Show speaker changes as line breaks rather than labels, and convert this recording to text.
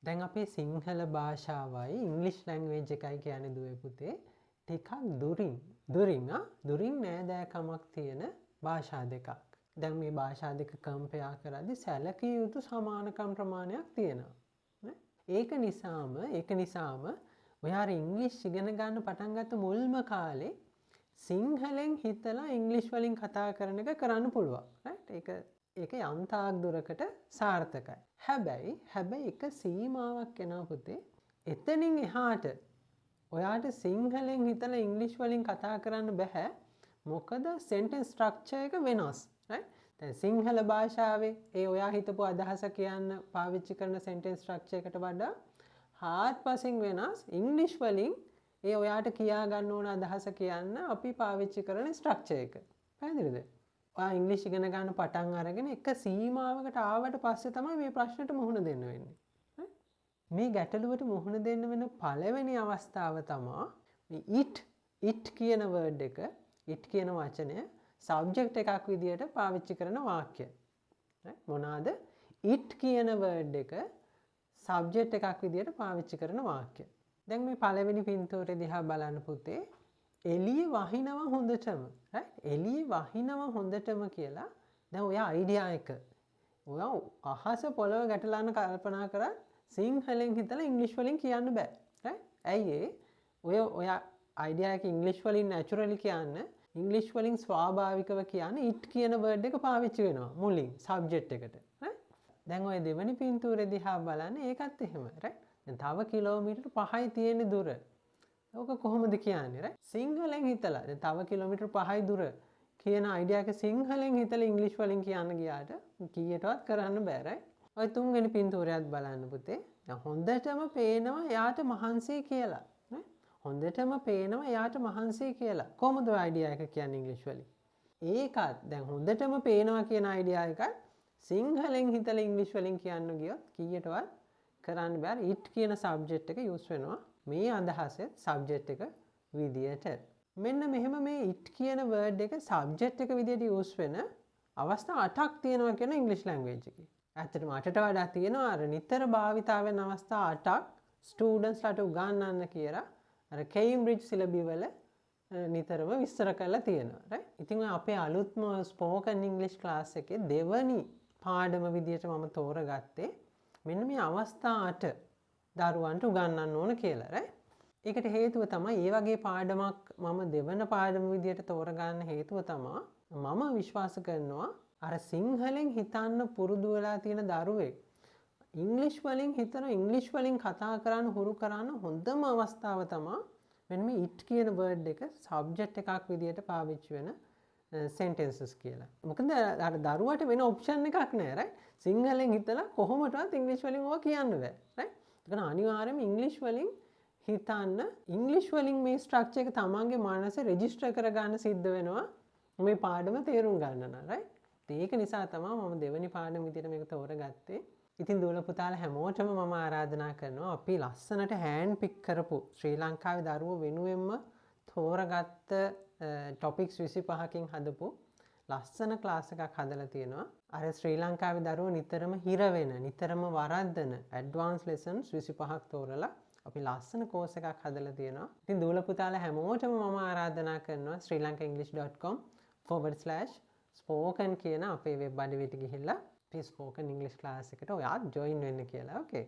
දැන් අපේ සිංහල භාෂාවයි ඉංග්‍රීසි ලැන්ග්වේජ් එකයි කියන්නේ දුවේ පුතේ ටිකක් දුරින් නෑදෑකමක් තියෙන භාෂා දෙකක්. දැන් මේ භාෂා දෙක කම්පෙයාර් කරද්දී සැලකිය යුතු සමානකම් ප්‍රමාණයක් තියෙනවා. නේ? ඒක නිසාම ඔයාලා ඉංග්‍රීසි ඉගෙන ගන්න පටන් ගත්ත මුල්ම කාලේ සිංහලෙන් හිතලා ඉංග්‍රීසි වලින් කතා කරන එක කරන්න පුළුවන්. රයිට්? ඒක යම් තාක් දුරකට සාර්ථකයි. හැබැයි එක සීමාවක් එනවා පුතේ. එතනින් එහාට ඔයාට සිංහලෙන් හිතලා ඉංග්‍රීසි වලින් කතා කරන්න බෑ. මොකද සෙන්ටෙන්ස් ස්ට්‍රක්චර් එක වෙනස්. රයිට්? දැන් සිංහල භාෂාවේ ඒ ඔයා හිතපු අදහස කියන්න පාවිච්චි කරන සෙන්ටෙන්ස් ස්ට්‍රක්චර් එකට වඩා හාත්පසින් වෙනස් ඉංග්‍රීසි වලින් ඒ ඔයාට කියා ගන්න ඕන අදහස කියන්න අපි පාවිච්චි කරන ස්ට්‍රක්චර් එක. පැහැදිලිද? ඔයා ඉංග්‍රීසි ඉගෙන ගන්න පටන් අරගෙන එක සීමාවකට ආවට පස්සේ තමයි මේ ප්‍රශ්නෙට මුහුණ දෙන්න වෙන්නේ. මේ ගැටලුවට මුහුණ දෙන්න වෙන පළවෙනි අවස්ථාව තමයි මේ it කියන වර්ඩ් එක, it කියන වචනය සබ්ජෙක්ට් එකක් විදියට පාවිච්චි කරන වාක්‍ය. මොනවාද? it කියන වර්ඩ් එක සබ්ජෙක්ට් එකක් විදියට පාවිච්චි කරන වාක්‍ය. දැන් මේ පළවෙනි පින්තූරේ දිහා බලන්න පුතේ. එළිය වහිනවා හොඳටම. එළිය වහිනවා හොඳටම කියලා දැන් ඔයා අයිඩියා එක. ඔයා අහස පොළව ගැටලාන කල්පනා කරා සිංහලෙන් හිතලා ඉංග්‍රීසි වලින් කියන්න බෑ. රයිට්? ඇයි ඒ? ඔයා අයිඩියා එක ඉංග්‍රීසි වලින් නැචරලි කියන්න ඉංග්‍රීසි වලින් ස්වාභාවිකව කියන්නේ it කියන වර්ඩ් එක පාවිච්චි වෙනවා මුලින් සබ්ජෙක්ට් එකට. දැන් ඔය දෙවෙනි පින්තූරේ දිහා බලන්න ඒකත් එහෙම. රයිට්? දැන් තව කිලෝමීටර් 5යි තියෙන දුර. ඕක කොහොමද කියන්නේ? රයිට්? සිංහලෙන් හිතලා දැන් තව කිලෝමීටර් 5යි දුර කියන අයිඩියා එක සිංහලෙන් හිතලා ඉංග්‍රීසි වලින් කියන්න ගියාට කීයටවත් කරන්න බෑ. රයිට්? ඔය තුන්වෙනි පින්තූරයත් බලන්න පුතේ. දැන් හොඳටම පේනවා එයාට මහන්සි කියලා. නේ? හොඳටම පේනවා එයාට මහන්සි කියලා. කොහොමද ඔය අයිඩියා එක කියන්නේ ඉංග්‍රීසි වලින්? ඒකත් දැන් හොඳටම පේනවා කියන අයිඩියා එකත් සිංහලෙන් හිතලා ඉංග්‍රීසි වලින් කියන්න ගියොත් කීයටවත් කරන්න බෑ. it කියන සබ්ජෙක්ට් එක යූස් වෙනවා. මේ අදහසෙත් සබ්ජෙක්ට් එක විදියට. මෙන්න මෙහෙම මේ it කියන වර්ඩ් එක සබ්ජෙක්ට් එක විදියට යූස් වෙන අවස්ථා 8ක් තියෙනවා කියන ඉංග්‍රීසි ලැන්ග්වේජ් එකේ. ඇත්තටම 8ට වඩා තියෙනවා අර නිතර භාවිතා වෙන අවස්ථා 8ක් ස්ටුඩන්ට්ස්ලාට උගන්වන්න කියලා අර කේම්බ්‍රිජ් සිලබි වල නිතරම විස්තර කරලා තියෙනවා. රයිට්? ඉතින් ඔය අපේ අලුත්ම ස්පෝකන් ඉංග්‍රීසි ක්ලාස් එකේ දෙවනි පාඩම විදියට මම තෝරගත්තේ මෙන්න මේ අවස්ථා 8 දරුවන්ට උගන්වන්න ඕන කියලා. රයිට්? ඒකට හේතුව තමයි මේ වගේ පාඩමක් මම දෙවන පාඩම විදියට තෝරගන්න හේතුව තමයි මම විශ්වාස කරනවා අර සිංහලෙන් හිතන්න පුරුදු වෙලා තියෙන දරුවෙක් ඉංග්‍රීසි වලින් හිතන ඉංග්‍රීසි වලින් කතා කරන්න හුරු කරන්න හොඳම අවස්ථාව තමයි මෙන්න මේ it කියන වර්ඩ් එක සබ්ජෙක්ට් එකක් විදියට පාවිච්චි වෙන sentences කියලා. මොකද අර දරුවට වෙන ඔප්ෂන් එකක් නැහැ. රයිට්? සිංහලෙන් හිතලා කොහොමදවත් ඉංග්‍රීසි වලින් ඕවා කියන්න බෑ. රයිට්? ඒකන අනිවාර්යයෙන්ම ඉංග්‍රීසි වලින් හිතන්න ඉංග්‍රීසි වලින් මේ ස්ට්‍රක්චර් එක තමන්ගේ මනසේ රෙජිස්ටර් කරගන්න සිද්ධ වෙනවා මේ පාඩම තේරුම් ගන්න නම්. රයිට්? ඒක නිසා තමයි මම දෙවෙනි පාඩම විදියට මේක තෝරගත්තේ. ඉතින් දුවල පුතාලා හැමෝටම මම ආරාධනා කරනවා අපි ලස්සනට හෑන්ඩ් පික් කරපු ශ්‍රී ලංකාවේ දරුවෝ වෙනුවෙන්ම තෝරගත්ත ටොපික්ස් 25කින් හදපු ලස්සන ක්ලාස් එකක් හදලා තියෙනවා. අර ශ්‍රී ලංකාවේ දරුවෝ නිතරම හිර වෙන, නිතරම වරද්දන ඇඩ්වාන්ස් ලෙසන්ස් 25ක් තෝරලා අපි ලස්සන කෝස් එකක් හදලා තියෙනවා. ඉතින් දුවල පුතාලා හැමෝටම මම ආරාධනා කරනවා srilankaenglish.com/spoken කියන අපේ වෙබ් අඩවියට ගිහිල්ලා අපි ස්පෝකන් ඉංග්‍රීසි ක්ලාස් එකට ඔයාත් ජොයින් වෙන්න කියලා. ඕකේ.